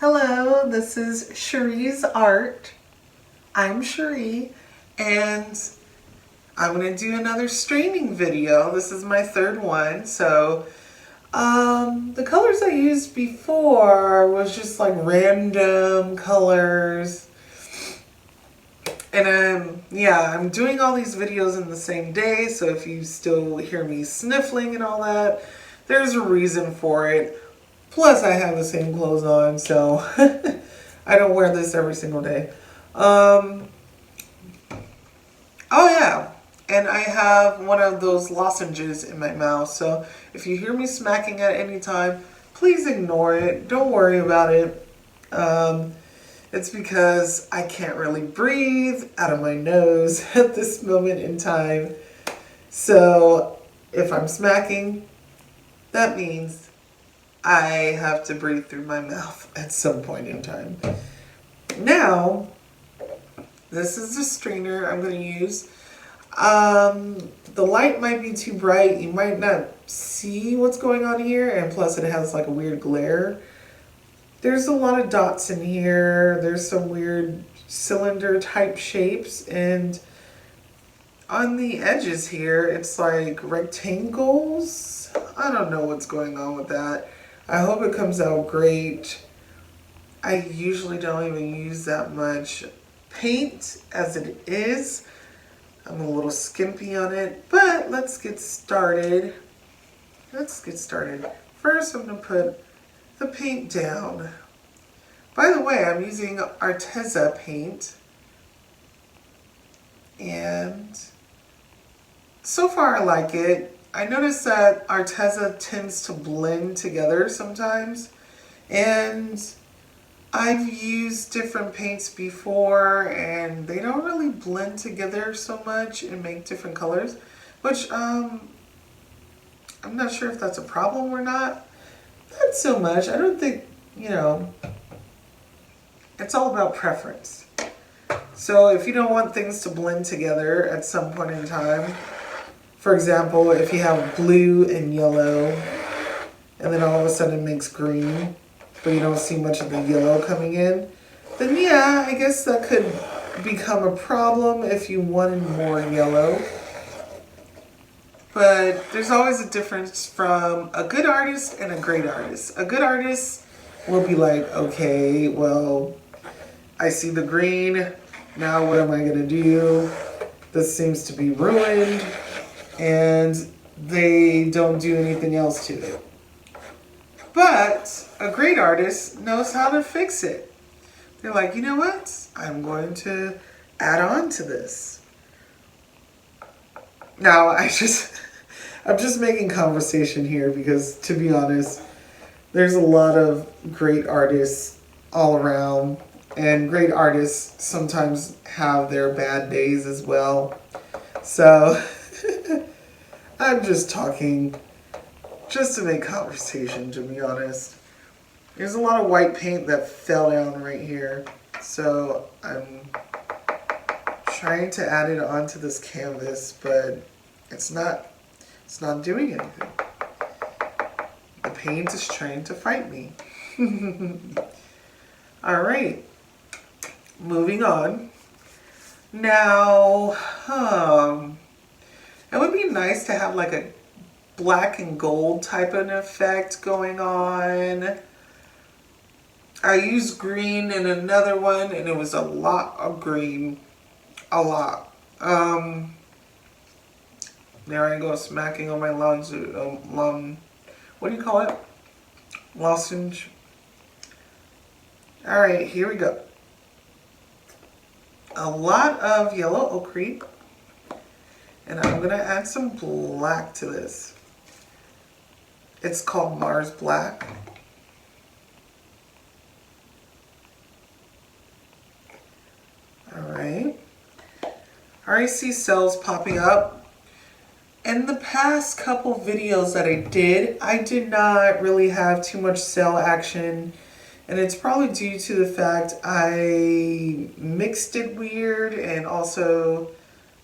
Hello, this is Cherie's Art. I'm Cherie, and I'm going to do another streaming video. This is my third one. So, the colors I used before was just like random colors. And I'm doing all these videos in the same day, so if you still hear me sniffling and all that, there's a reason for it. Plus, I have the same clothes on, so I don't wear this every single day. Oh yeah, and I have one of those lozenges in my mouth, so if you hear me smacking at any time, please ignore it. Don't worry about it. It's because I can't really breathe out of my nose at this moment in time. So if I'm smacking, that means I have to breathe through my mouth at some point in time. Now, this is the strainer I'm going to use. The light might be too bright. You might not see what's going on here, and plus it has like a weird glare. There's a lot of dots in here. There's some weird cylinder type shapes, and on the edges here, it's like rectangles. I don't know what's going on with that. I hope it comes out great. I usually don't even use that much paint as it is. I'm a little skimpy on it, but let's get started. First, I'm going to put the paint down. By the way, I'm using Arteza paint, and so far I like it. I noticed that Arteza tends to blend together sometimes, and I've used different paints before and they don't really blend together so much and make different colors, which I'm not sure if that's a problem or not. Not so much. I don't think, it's all about preference. So if you don't want things to blend together at some point in time, for example, if you have blue and yellow and then all of a sudden it makes green, but you don't see much of the yellow coming in, then yeah, I guess that could become a problem if you wanted more yellow. But there's always a difference from a good artist and a great artist. A good artist will be like, okay, well, I see the green, now what am I gonna do? This seems to be ruined, and they don't do anything else to it. But a great artist knows how to fix it. They're like, you know what? I'm going to add on to this. Now, I'm just making conversation here because, to be honest, there's a lot of great artists all around, and great artists sometimes have their bad days as well. So, I'm just talking just to make conversation, to be honest. There's a lot of white paint that fell down right here, so I'm trying to add it onto this canvas, but it's not doing anything. The paint is trying to fight me. All right, moving on. Now, it would be nice to have like a black and gold type of an effect going on. I used green in another one and it was a lot of green. A lot. There I go smacking on my what do you call it? Lozenge. Alright, here we go. A lot of yellow ochre. And I'm going to add some black to this. It's called Mars Black. Alright. I already see cells popping up. In the past couple videos that I did not really have too much cell action. And it's probably due to the fact I mixed it weird, and also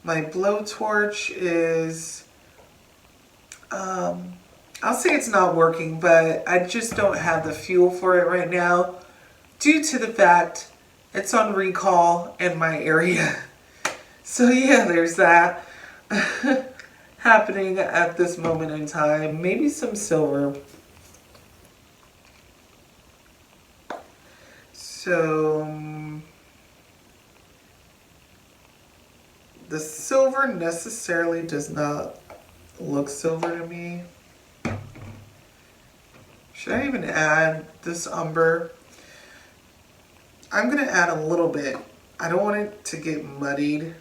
my blowtorch is, I'll say it's not working, but I just don't have the fuel for it right now. due to the fact it's on recall in my area. So yeah, there's that happening at this moment in time. Maybe some silver. So the silver necessarily does not look silver to me. Should I even add this umber? I'm going to add a little bit. I don't want it to get muddied,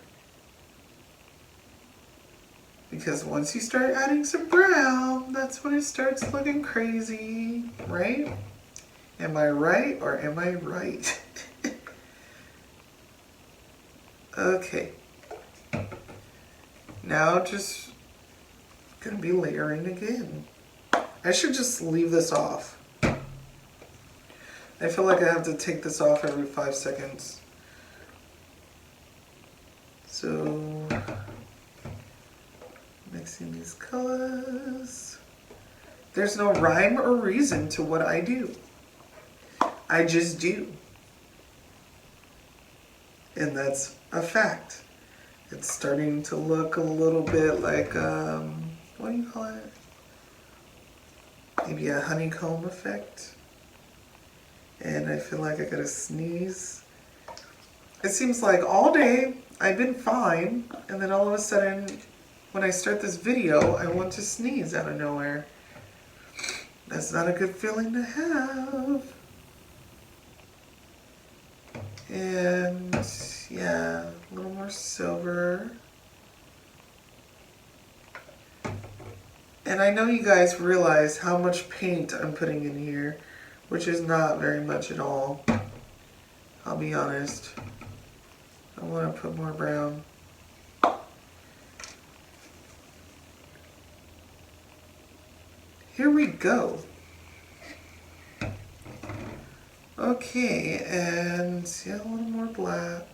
because once you start adding some brown, that's when it starts looking crazy, right? Am I right or am I right? Okay. Now just gonna be layering again. I should just leave this off. I feel like I have to take this off every 5 seconds. So, mixing these colors. There's no rhyme or reason to what I do. I just do. And that's a fact. It's starting to look a little bit like, what do you call it? Maybe a honeycomb effect. And I feel like I gotta sneeze. It seems like all day I've been fine, and then all of a sudden, when I start this video, I want to sneeze out of nowhere. That's not a good feeling to have. And yeah, a little more silver. And I know you guys realize how much paint I'm putting in here, which is not very much at all. I'll be honest. I want to put more brown. Here we go. Okay, and yeah, a little more black.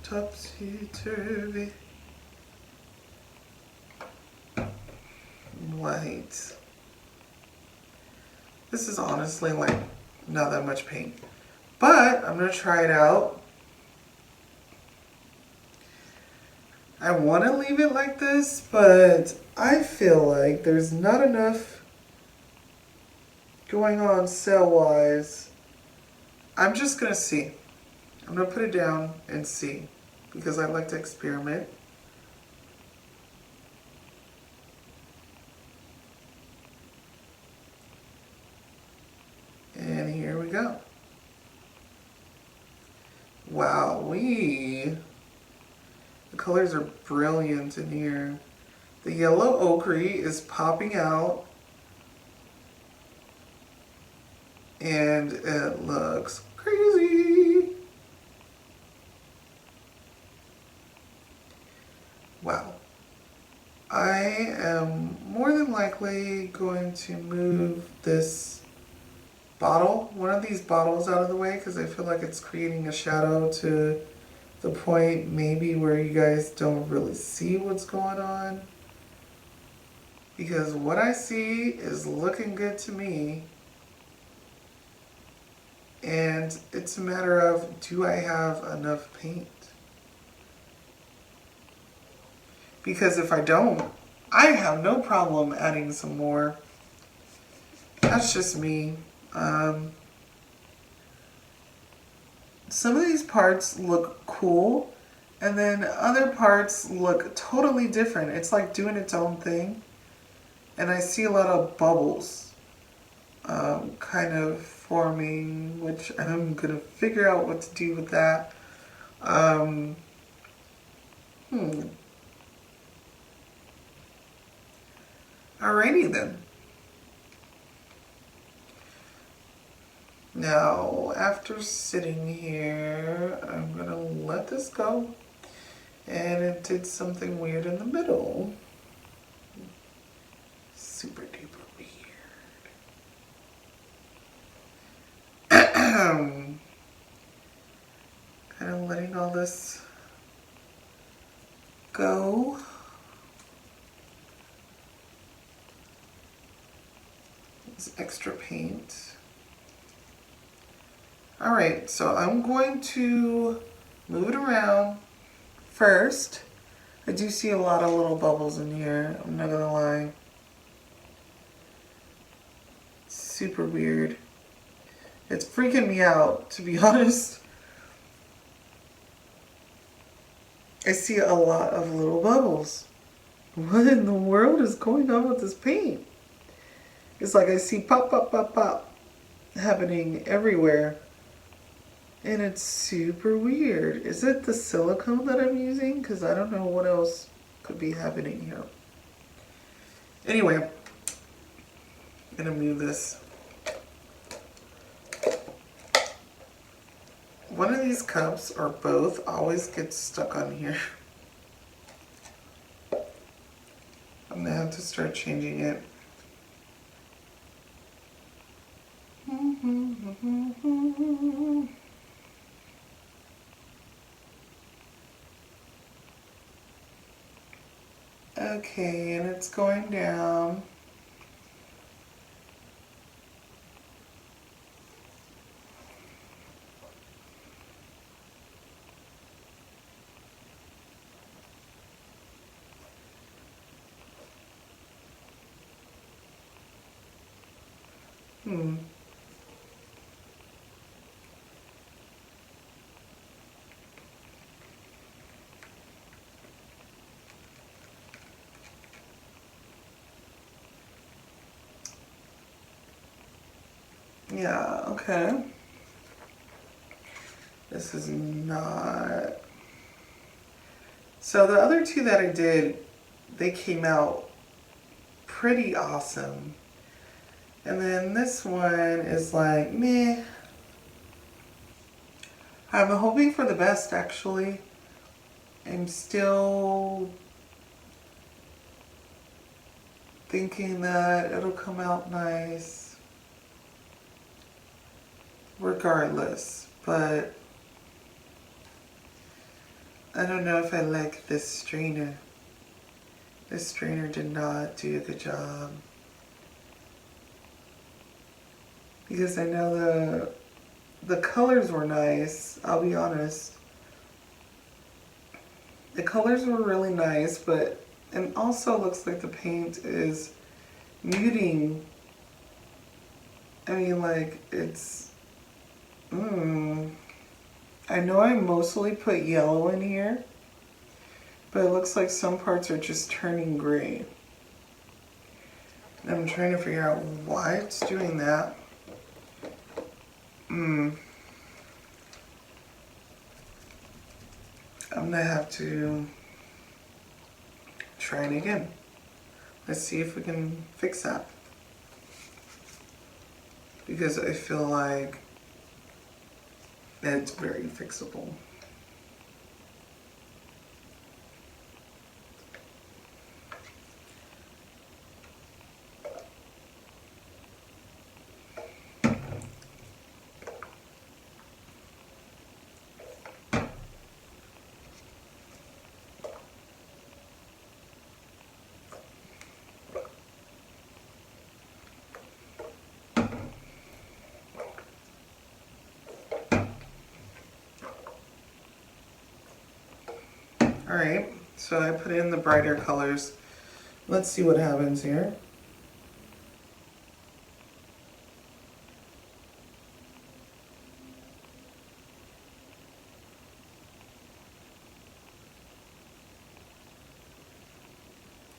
Topsy-turvy. White. This is honestly like not that much paint. But I'm going to try it out. I want to leave it like this, but I feel like there's not enough going on cell-wise. I'm just going to see. I'm going to put it down and see, because I like to experiment. And here we go. Wowee. The colors are brilliant in here. The yellow ochre is popping out. And it looks crazy. Wow. I am more than likely going to move this bottle, one of these bottles, out of the way, because I feel like it's creating a shadow to the point maybe where you guys don't really see what's going on. Because what I see is looking good to me. And it's a matter of, do I have enough paint? Because if I don't, I have no problem adding some more. That's just me. Some of these parts look cool, and then other parts look totally different. It's like doing its own thing. And I see a lot of bubbles kind of forming, which I'm going to figure out what to do with that. Alrighty then. Now, after sitting here, I'm going to let this go. And it did something weird in the middle. Super duper weird. Kind of letting all this go. This extra paint. All right, so I'm going to move it around. First, I do see a lot of little bubbles in here, I'm not gonna lie. Super weird. It's freaking me out, to be honest. I see a lot of little bubbles. What in the world is going on with this paint? It's like I see pop, pop, pop, pop happening everywhere. And it's super weird. Is it the silicone that I'm using? Because I don't know what else could be happening here. Anyway, I'm gonna move this. One of these cups or both always gets stuck on here. I'm gonna have to start changing it. Okay, and it's going down. Yeah, okay. This is not... So the other two that I did, they came out pretty awesome. And then this one is like, meh. I'm hoping for the best, actually. I'm still thinking that it'll come out nice regardless, but I don't know if I like this strainer. This strainer did not do a good job. Because I know the colors were nice, I'll be honest. The colors were really nice, but it also looks like the paint is muting. I mean, like, it's... I know I mostly put yellow in here, but it looks like some parts are just turning gray. And I'm trying to figure out why it's doing that. I'm gonna have to try it again. Let's see if we can fix that. Because I feel like it's very fixable. Alright, so I put in the brighter colors. Let's see what happens here.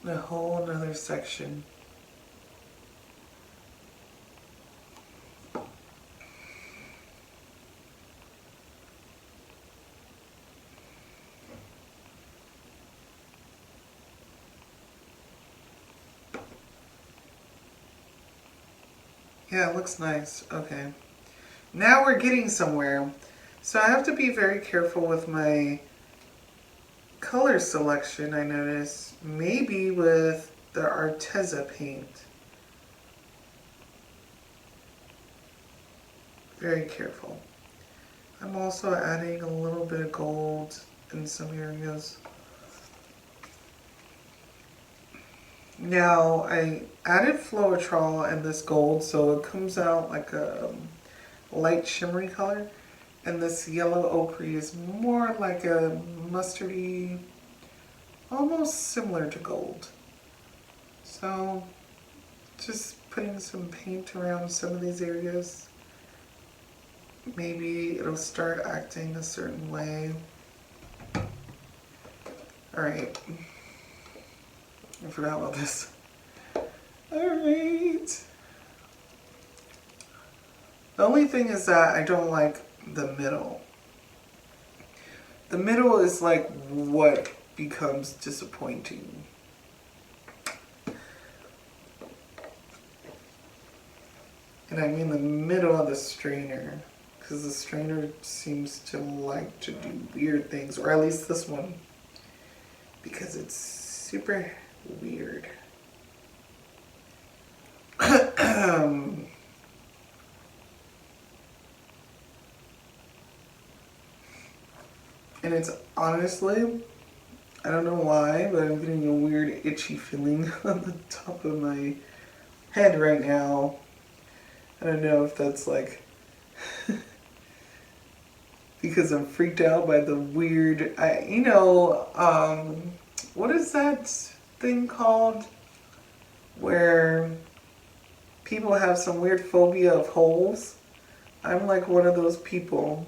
A whole another section. Yeah, it looks nice. Okay. Now we're getting somewhere. So I have to be very careful with my color selection, I notice. Maybe with the Arteza paint. Very careful. I'm also adding a little bit of gold in some areas. Now I added Floetrol and this gold, so it comes out like a light shimmery color. And this yellow ochre is more like a mustardy, almost similar to gold. So just putting some paint around some of these areas. Maybe it'll start acting a certain way. Alright. I forgot about this. Alright. The only thing is that I don't like the middle. The middle is like what becomes disappointing. And I mean the middle of the strainer, because the strainer seems to like to do weird things, or at least this one, because it's super weird. And it's honestly, I don't know why, but I'm getting a weird itchy feeling on the top of my head right now. I don't know if that's like because I'm freaked out by the weird, what is that thing called where people have some weird phobia of holes? I'm like one of those people.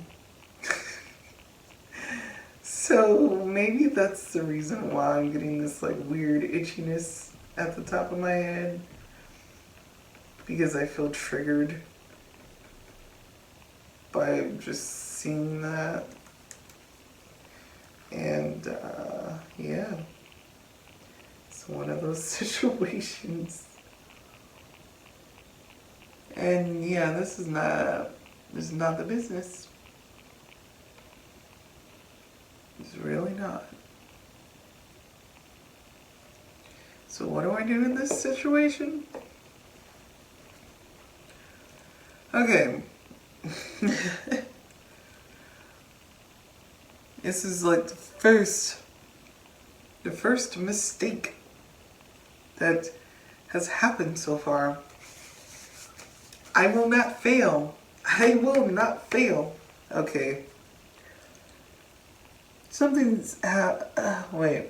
So maybe that's the reason why I'm getting this like weird itchiness at the top of my head, because I feel triggered by just seeing that. And yeah, it's one of those situations. And yeah, this is not the business. It's really not. So what do I do in this situation? Okay. This is like the first mistake that has happened so far. I will not fail. I will not fail. Okay. Something's wait.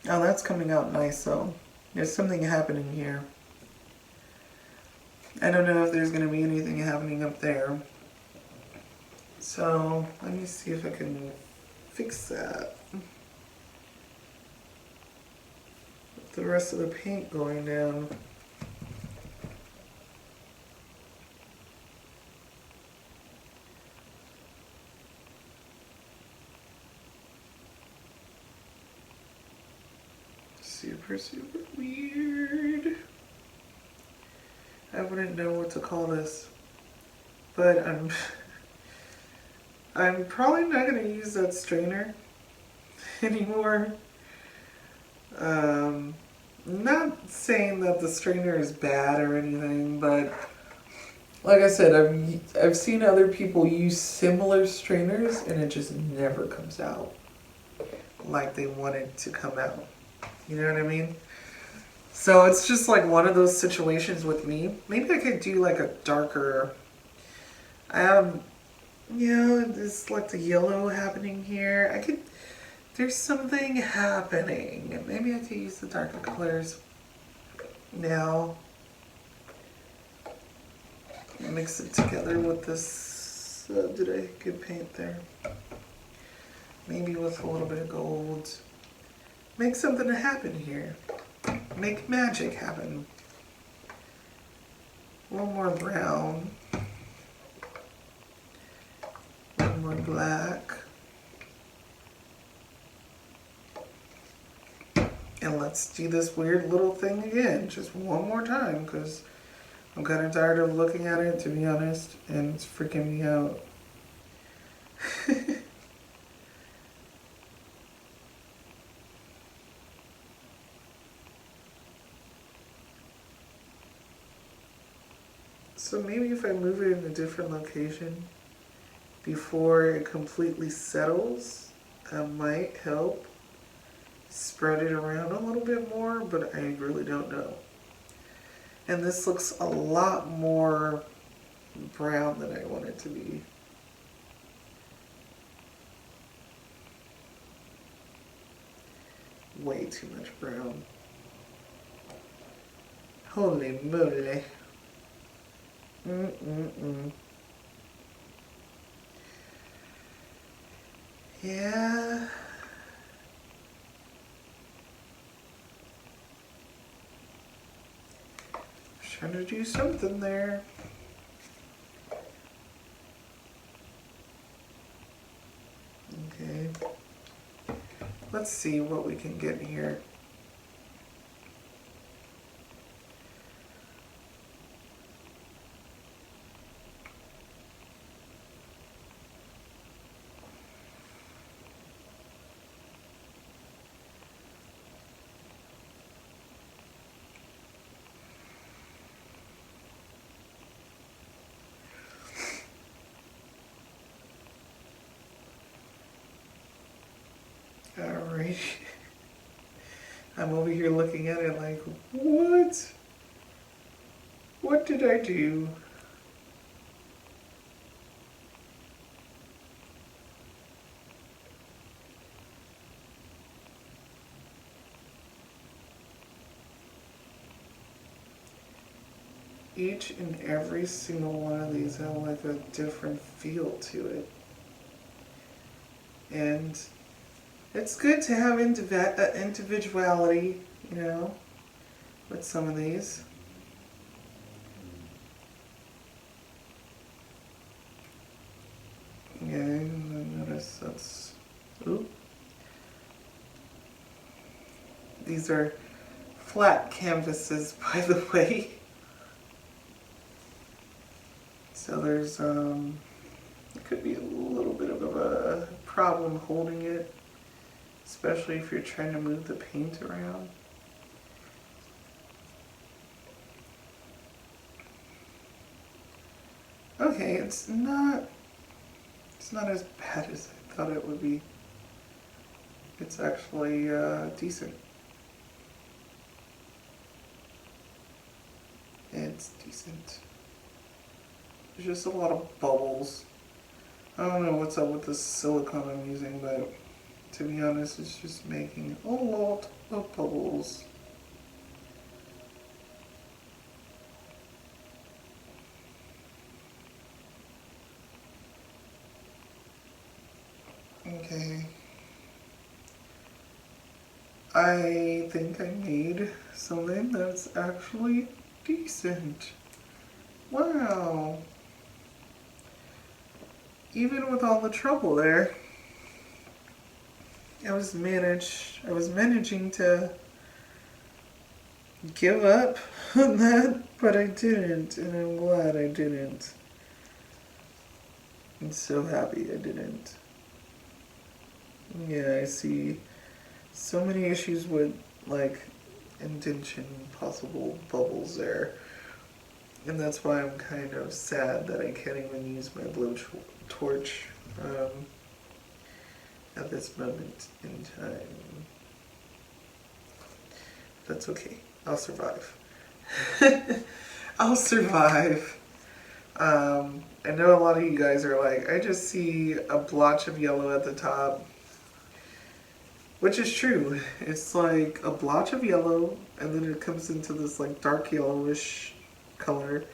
Oh, that's coming out nice though. There's something happening here. I don't know if there's going to be anything happening up there. So, let me see if I can fix that. With the rest of the paint going down. Super, super weird. I wouldn't know what to call this. But I'm probably not going to use that strainer anymore. Not saying that the strainer is bad or anything, but like I said, I've seen other people use similar strainers and it just never comes out like they want it to come out. You know what I mean? So it's just like one of those situations with me. Maybe I could do like a darker, it's like the yellow happening here. There's something happening. Maybe I could use the darker colors now. Mix it together with this, did I get paint there? Maybe with a little bit of gold. Make something happen here. Make magic happen. A little more brown. A little more black. And let's do this weird little thing again, just one more time, because I'm kind of tired of looking at it, to be honest, and it's freaking me out. So maybe if I move it in a different location before it completely settles, that might help spread it around a little bit more, but I really don't know. And this looks a lot more brown than I want it to be. Way too much brown. Holy moly. Yeah. Trying to do something there. Okay. Let's see what we can get here. Alright. I'm over here looking at it like, what? What did I do? Each and every single one of these have like a different feel to it. And it's good to have individuality, you know, with some of these. Yeah, notice that's, oop. These are flat canvases, by the way. So there's, it could be a little bit of a problem holding it, especially if you're trying to move the paint around. Okay, it's not as bad as I thought it would be. It's actually decent. It's decent. There's just a lot of bubbles. I don't know what's up with this silicone I'm using, but to be honest, it's just making a lot of bubbles. Okay. I think I made something that's actually decent. Wow. Even with all the trouble there, I was managing to give up on that, but I didn't, and I'm glad I didn't. I'm so happy I didn't. Yeah, I see so many issues with, like, indentation, possible bubbles there. And that's why I'm kind of sad that I can't even use my blowtorch at this moment in time. That's okay. I'll survive. I'll survive. I know a lot of you guys are like, I just see a blotch of yellow at the top. Which is true. It's like a blotch of yellow, and then it comes into this like dark yellowish color.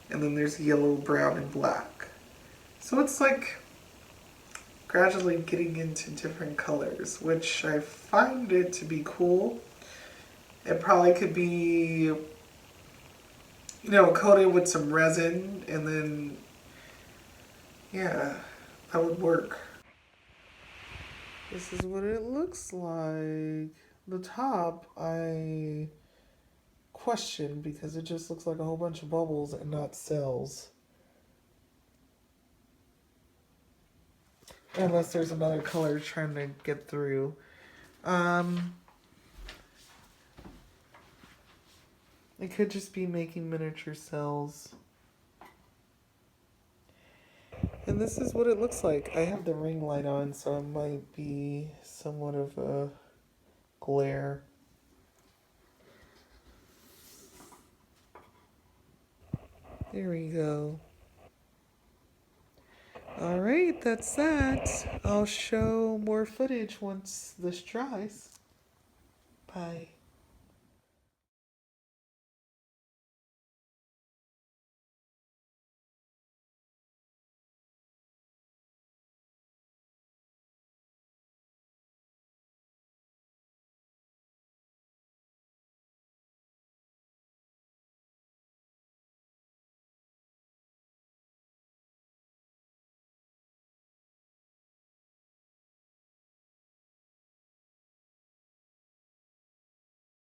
And then there's yellow, brown, and black. So it's like gradually getting into different colors, which I find it to be cool. It probably could be, coated with some resin, and then, yeah, that would work. This is what it looks like. The top, I question because it just looks like a whole bunch of bubbles and not cells. Unless there's another color trying to get through. It could just be making miniature cells. And this is what it looks like. I have the ring light on, so it might be somewhat of a glare. There we go. All right, that's that. I'll show more footage once this dries. Bye.